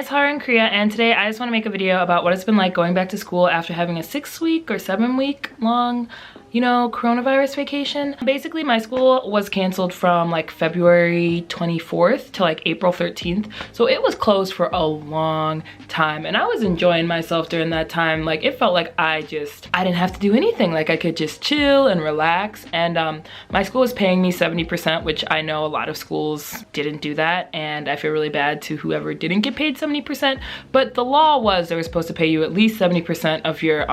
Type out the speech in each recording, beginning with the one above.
it's Haru in Korea, and today I just want to make a video about what it's been like going back to school after having a 6-week or 7-week long, you know, coronavirus vacation. Basically, my school was canceled from like February 24th to like April 13th. So it was closed for a long time, and I was enjoying myself during that time. Like, it felt like I didn't have to do anything. Like, I could just chill and relax. And my school was paying me 70%, which I know a lot of schools didn't do that. And I feel really bad to whoever didn't get paid 70%. But the law was they were supposed to pay you at least 70% of your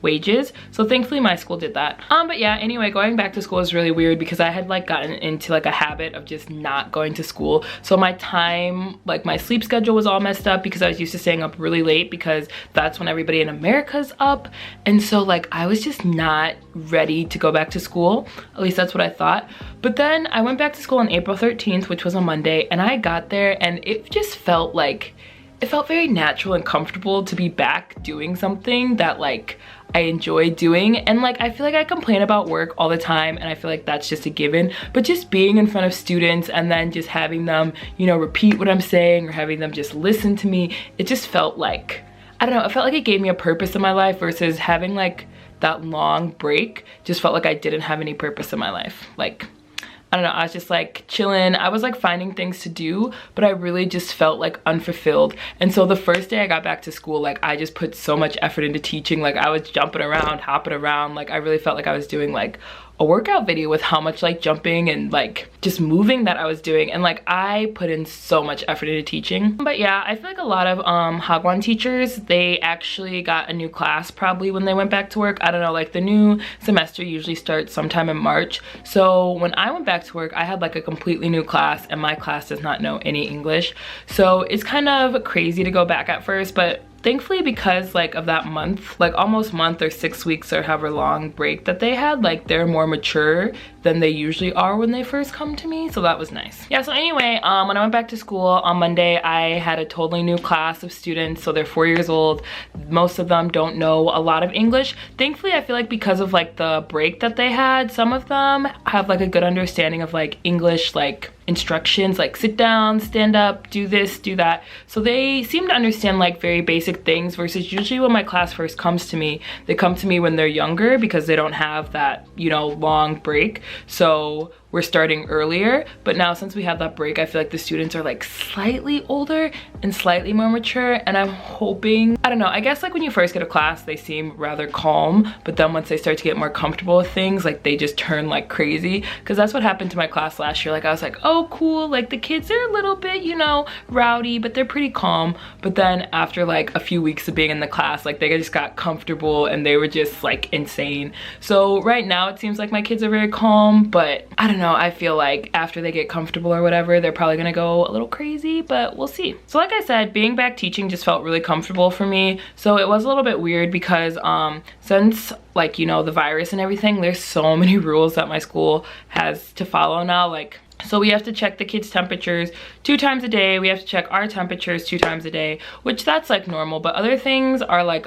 wages, so thankfully my school did that. But yeah, anyway, going back to school is really weird because I had like gotten into like a habit of just not going to school. So my time, like my sleep schedule was all messed up because I was used to staying up really late because that's when everybody in America's up. And so like I was just not ready to go back to school. At least that's what I thought. But then I went back to school on April 13th, which was a Monday, and I got there and it just felt like, it felt very natural and comfortable to be back doing something that like I enjoy doing. And like I feel like I complain about work all the time and I feel like that's just a given, but just being in front of students and then just having them, you know, repeat what I'm saying or having them just listen to me, it just felt like, I don't know, it felt like it gave me a purpose in my life versus having like that long break just felt like I didn't have any purpose in my life. Like, I don't know, I was just like chilling. I was like finding things to do, but I really just felt like unfulfilled. And so the first day I got back to school, like I just put so much effort into teaching. Like I was jumping around, hopping around. Like I really felt like I was doing like a workout video with how much like jumping and like just moving that I was doing. And like I put in so much effort into teaching. But yeah, I feel like a lot of Hagwon teachers, they actually got a new class probably when they went back to work. I don't know, like the new semester usually starts sometime in March. So when I went back to work, I had like a completely new class and my class does not know any English. So it's kind of crazy to go back at first, but thankfully because like of that month, like almost month or 6 weeks or however long break that they had, like they're more mature than they usually are when they first come to me, so that was nice. Yeah, so anyway, when I went back to school on Monday, I had a totally new class of students. So they're 4 years old. Most of them don't know a lot of English. Thankfully, I feel like because of like the break that they had, some of them have like a good understanding of like English, like instructions, like sit down, stand up, do this, do that. So they seem to understand like very basic things versus usually when my class first comes to me, they come to me when they're younger because they don't have that, you know, long break. So we're starting earlier, but now since we have that break, I feel like the students are like slightly older and slightly more mature, and I'm hoping, I don't know, I guess like when you first get a class, they seem rather calm, but then once they start to get more comfortable with things, like they just turn like crazy, because that's what happened to my class last year. Like I was like, oh cool, like the kids are a little bit, you know, rowdy, but they're pretty calm. But then after like a few weeks of being in the class, like they just got comfortable and they were just like insane. So right now it seems like my kids are very calm, but I don't know, I feel like after they get comfortable or whatever, they're probably gonna go a little crazy, but we'll see. So like I said, being back teaching just felt really comfortable for me. So it was a little bit weird because since like, you know, the virus and everything, there's so many rules that my school has to follow now. Like, so we have to check the kids' temperatures 2 times a day. We have to check our temperatures 2 times a day, which that's like normal. But other things are like,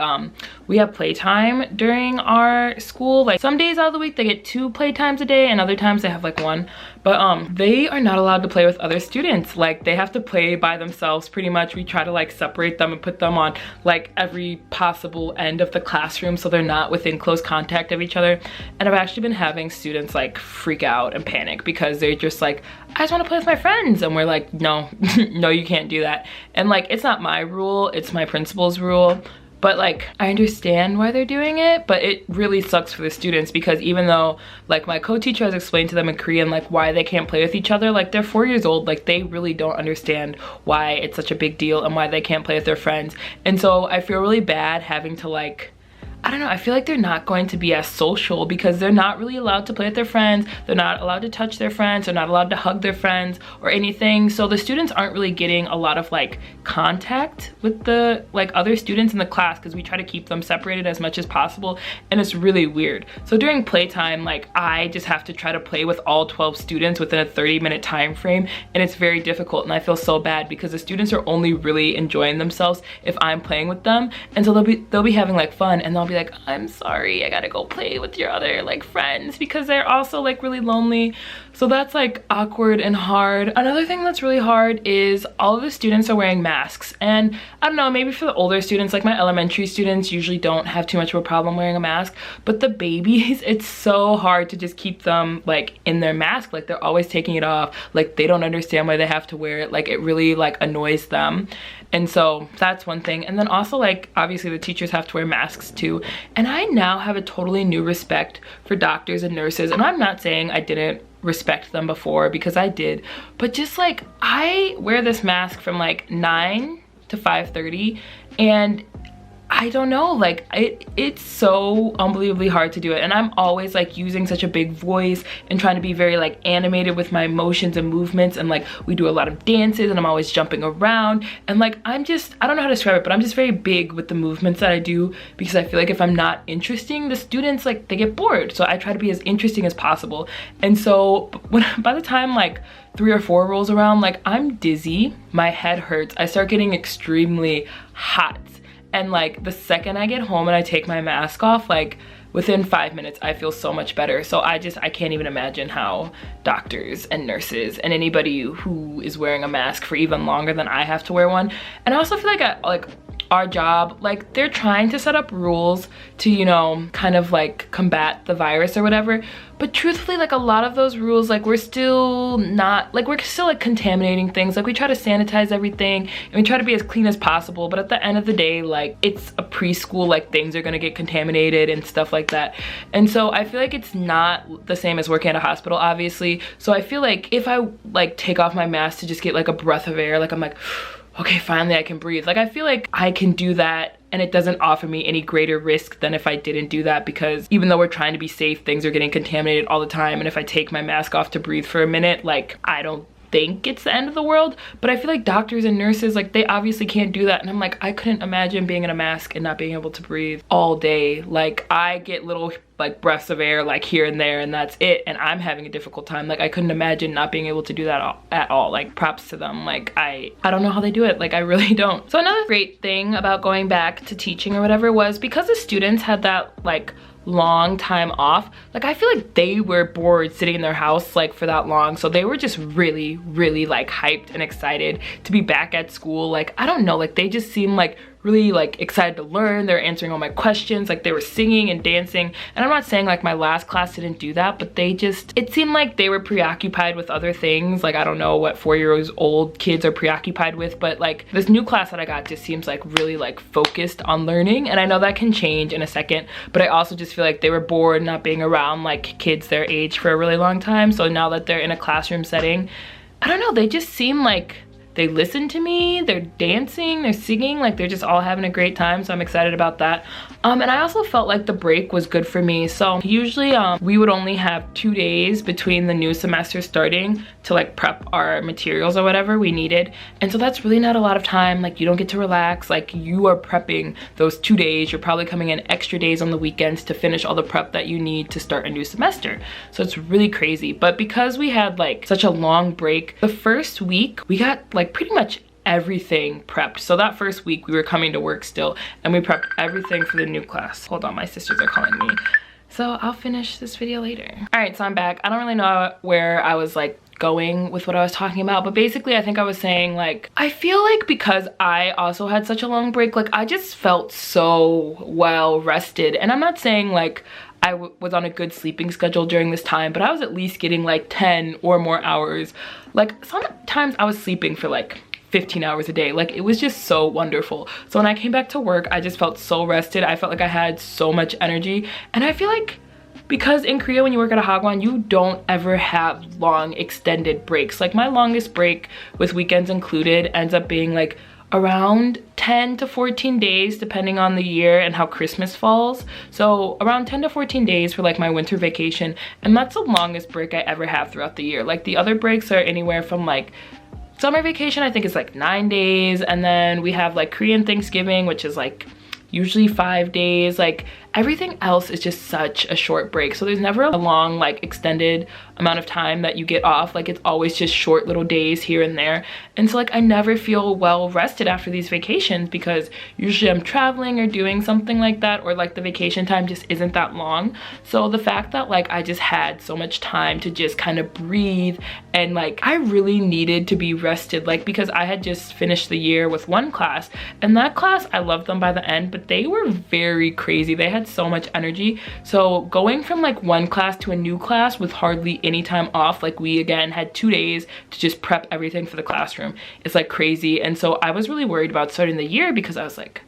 we have playtime during our school. Like some days out of the week, they get 2 playtimes a day and other times they have like 1. But they are not allowed to play with other students. Like they have to play by themselves pretty much. We try to like separate them and put them on like every possible end of the classroom so they're not within close contact of each other. And I've actually been having students like freak out and panic because they're just like, I just want to play with my friends. And we're like, no, no, you can't do that. And like, it's not my rule, it's my principal's rule. But like, I understand why they're doing it, but it really sucks for the students because even though like my co-teacher has explained to them in Korean like why they can't play with each other, like they're 4 years old, like they really don't understand why it's such a big deal and why they can't play with their friends. And so I feel really bad having to like, I don't know, I feel like they're not going to be as social because they're not really allowed to play with their friends. They're not allowed to touch their friends. They're not allowed to hug their friends or anything. So the students aren't really getting a lot of like contact with the like other students in the class because we try to keep them separated as much as possible, and it's really weird. So during playtime, like I just have to try to play with all 12 students within a 30-minute time frame, and it's very difficult, and I feel so bad because the students are only really enjoying themselves if I'm playing with them. And so they'll be having like fun, and they'll be be like, I'm sorry, I gotta go play with your other like friends, because they're also like really lonely. So that's like awkward and hard. Another thing that's really hard is all of the students are wearing masks, and I don't know, maybe for the older students, like my elementary students usually don't have too much of a problem wearing a mask, but the babies, it's so hard to just keep them like in their mask. Like they're always taking it off, like they don't understand why they have to wear it, like it really like annoys them. And so that's one thing. And then also like obviously the teachers have to wear masks too, and I now have a totally new respect for doctors and nurses. And I'm not saying I didn't respect them before, because I did, but just like I wear this mask from like 9 to 5:30, and I don't know, like it's so unbelievably hard to do it. And I'm always like using such a big voice and trying to be very like animated with my emotions and movements, and like we do a lot of dances and I'm always jumping around, and like I don't know how to describe it, but I'm just very big with the movements that I do, because I feel like if I'm not interesting, the students like they get bored. So I try to be as interesting as possible. And so by the time like 3 or 4 rolls around, like I'm dizzy, my head hurts, I start getting extremely hot. And like the second I get home and I take my mask off, like within 5 minutes, I feel so much better. So I can't even imagine how doctors and nurses and anybody who is wearing a mask for even longer than I have to wear one. And I also feel like our job, like they're trying to set up rules to, you know, kind of like combat the virus or whatever. But truthfully, like a lot of those rules, like we're still like contaminating things. Like we try to sanitize everything and we try to be as clean as possible. But at the end of the day, like it's a preschool, like things are gonna get contaminated and stuff like that. And so I feel like it's not the same as working at a hospital, obviously. So I feel like if I like take off my mask to just get like a breath of air, like I'm like, okay, finally I can breathe. Like I feel like I can do that, and it doesn't offer me any greater risk than if I didn't do that, because even though we're trying to be safe, things are getting contaminated all the time. And if I take my mask off to breathe for a minute, like I don't think it's the end of the world. But I feel like doctors and nurses, like they obviously can't do that. And I'm like, I couldn't imagine being in a mask and not being able to breathe all day. Like I get little like breaths of air like here and there, and that's it, and I'm having a difficult time. Like I couldn't imagine not being able to do that at all. Like props to them. Like I don't know how they do it. Like I really don't. So another great thing about going back to teaching or whatever was because the students had that like long time off, like I feel like they were bored sitting in their house like for that long, so they were just really like hyped and excited to be back at school. Like I don't know, like they just seemed like really like excited to learn. They're answering all my questions, like they were singing and dancing. And I'm not saying like my last class didn't do that, but it seemed like they were preoccupied with other things. Like I don't know what 4-year-old kids are preoccupied with, but like this new class that I got just seems like really like focused on learning. And I know that can change in a second, but I also just feel like they were bored not being around like kids their age for a really long time. So now that they're in a classroom setting, I don't know, they just seem like they listen to me, they're dancing, they're singing, like they're just all having a great time. So I'm excited about that. And I also felt like the break was good for me. So usually we would only have 2 days between the new semester starting to like prep our materials or whatever we needed. And so that's really not a lot of time. Like you don't get to relax, like you are prepping those 2 days. You're probably coming in extra days on the weekends to finish all the prep that you need to start a new semester. So it's really crazy. But because we had like such a long break, the first week we got like pretty much everything prepped. So that first week we were coming to work still, and we prepped everything for the new class. Hold on, my sisters are calling me. So I'll finish this video later. All right, so I'm back. I don't really know where I was like going with what I was talking about, but basically I think I was saying like, I feel like because I also had such a long break, like I just felt so well rested. And I'm not saying like I was on a good sleeping schedule during this time, but I was at least getting like 10 or more hours. Like sometimes I was sleeping for like 15 hours a day. Like it was just so wonderful. So when I came back to work, I just felt so rested. I felt like I had so much energy. And I feel like because in Korea, when you work at a hagwon, you don't ever have long extended breaks. Like my longest break with weekends included ends up being like around 10 to 14 days depending on the year and how Christmas falls. So around 10 to 14 days for like my winter vacation, and that's the longest break I ever have throughout the year. Like the other breaks are anywhere from like summer vacation, I think is like 9 days, and then we have like Korean Thanksgiving, which is like usually 5 days. Like everything else is just such a short break. So there's never a long like extended amount of time that you get off. Like it's always just short little days here and there. And so like I never feel well rested after these vacations because usually I'm traveling or doing something like that, or like the vacation time just isn't that long. So the fact that like I just had so much time to just kind of breathe, and like I really needed to be rested, like because I had just finished the year with one class, and that class I loved them by the end, but they were very crazy. They had so much energy. So going from like one class to a new class with hardly any time off, like we again had 2 days to just prep everything for the classroom, it's like crazy. And so I was really worried about starting the year because I was like,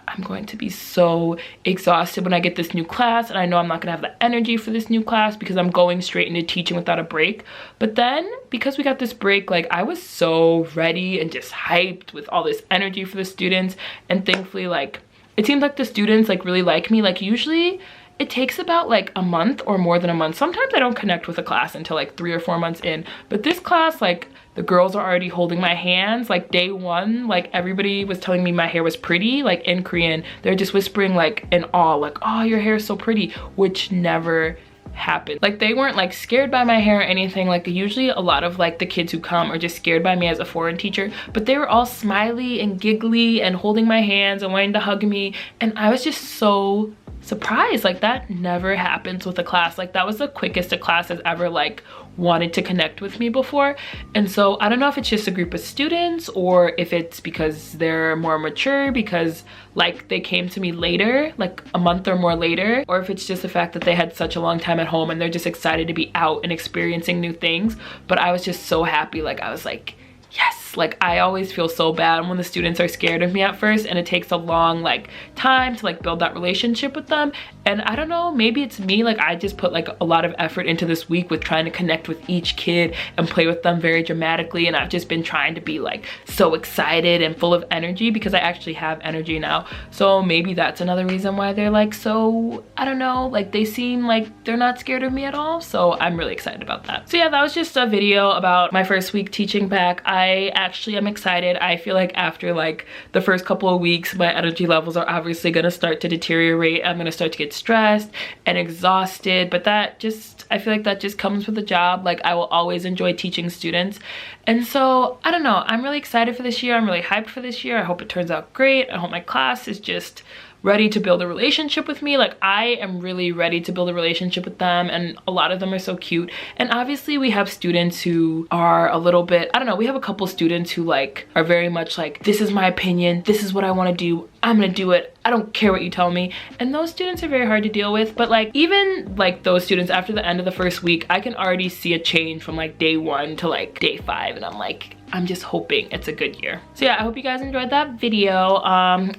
I'm going to be so exhausted when I get this new class, and I know I'm not gonna have the energy for this new class because I'm going straight into teaching without a break. But then because we got this break, like I was so ready and just hyped with all this energy for the students. And thankfully, like it seems like the students like really like me. Like usually it takes about like a month or more than a month. Sometimes I don't connect with a class until like 3 or 4 months in, but this class, like the girls are already holding my hands. Like day one, like everybody was telling me my hair was pretty. Like in Korean, they're just whispering like in awe, like, oh, your hair is so pretty, which never happened. Like they weren't like scared by my hair or anything. Like usually a lot of like the kids who come are just scared by me as a foreign teacher, but they were all smiley and giggly and holding my hands and wanting to hug me. And I was just so surprised. Like that never happens with a class. Like that was the quickest a class has ever like wanted to connect with me before. And so I don't know if it's just a group of students or if it's because they're more mature because like they came to me later, like a month or more later, or if it's just the fact that they had such a long time at home and they're just excited to be out and experiencing new things. But I was just so happy. Like I was like, yes. Like I always feel so bad when the students are scared of me at first, and it takes a long like time to like build that relationship with them. And I don't know, maybe it's me, like I just put like a lot of effort into this week with trying to connect with each kid and play with them very dramatically, and I've just been trying to be like so excited and full of energy because I actually have energy now. So maybe that's another reason why they're like so, I don't know, like they seem like they're not scared of me at all. So I'm really excited about that. So yeah, that was just a video about my first week teaching back. I actually am excited. I feel like after like the first couple of weeks, my energy levels are obviously gonna start to deteriorate. I'm gonna start to get stressed and exhausted, but that just, I feel like that just comes with the job. Like I will always enjoy teaching students. And so I don't know, I'm really excited for this year. I'm really hyped for this year. I hope it turns out great. I hope my class is just ready to build a relationship with me. Like I am really ready to build a relationship with them, and a lot of them are so cute. And obviously we have students who are a little bit, I don't know, we have a couple students who like are very much like, this is my opinion, this is what I want to do, I'm gonna do it, I don't care what you tell me. And those students are very hard to deal with. But like even like those students, after the end of the first week, I can already see a change from like day 1 to like day 5, and I'm like, I'm just hoping it's a good year. So yeah, I hope you guys enjoyed that video.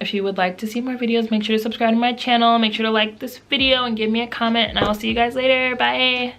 If you would like to see more videos, make sure to subscribe to my channel, make sure to like this video and give me a comment, and I will see you guys later. Bye.